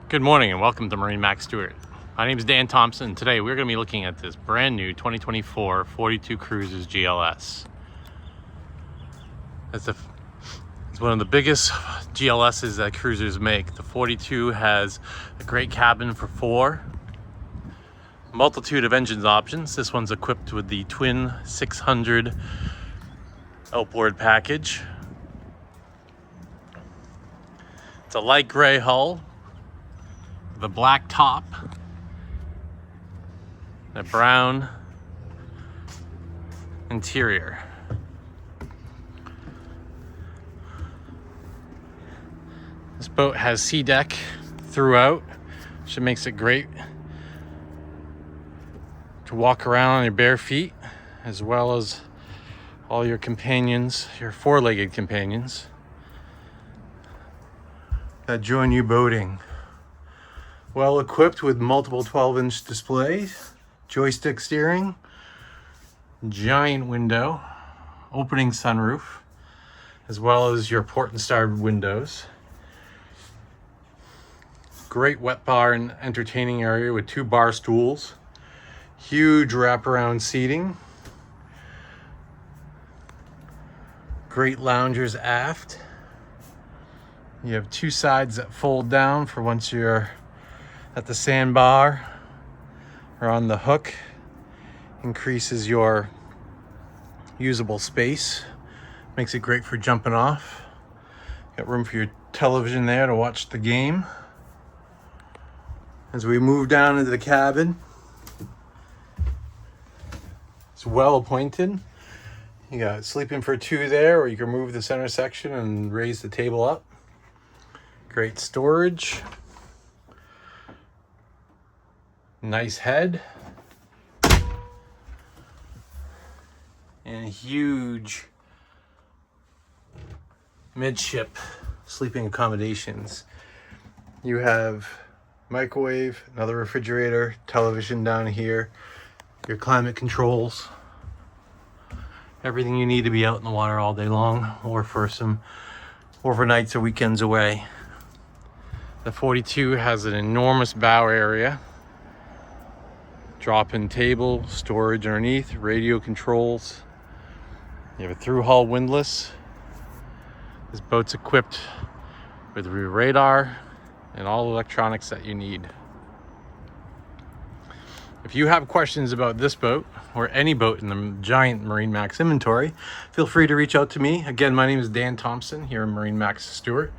Good morning and welcome to MarineMax Stuart. My name is Dan Thompson. Today we're going to be looking at this brand new 2024 42 Cruisers GLS. It's one of the biggest GLSs that cruisers make. The 42 has a great cabin for four, multitude of engines options. This one's equipped with the twin 600 outboard package. It's a light gray hull, the black top, the brown interior. This boat has sea deck throughout, which makes it great to walk around on your bare feet, as well as all your companions, your four-legged companions that join you boating. Well equipped with multiple 12-inch displays, joystick steering, giant window, opening sunroof, as well as your port and starboard windows. Great wet bar and entertaining area with 2 bar stools, huge wraparound seating, great loungers aft. You have 2 sides that fold down for once you're at the sandbar or on the hook. Increases your usable space, makes it great for jumping off. Got room for your television there to watch the game. As we move down into the cabin, it's well appointed. You got sleeping for 2 there, or you can move the center section and raise the table up. Great storage. Nice head. And huge midship sleeping accommodations. You have microwave, another refrigerator, television down here, your climate controls, everything you need to be out in the water all day long or for some overnights or weekends away. The 42 has an enormous bow area, drop-in table, storage underneath, radio controls. You have a through hull windlass. This boat's equipped with radar and all electronics that you need. If you have questions about this boat or any boat in the giant MarineMax inventory, feel free to reach out to me. Again, my name is Dan Thompson here in MarineMax Stuart,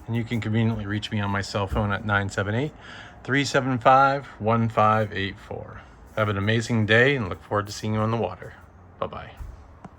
and you can conveniently reach me on my cell phone at 978-375-1584. Have an amazing day and look forward to seeing you on the water. Bye-bye.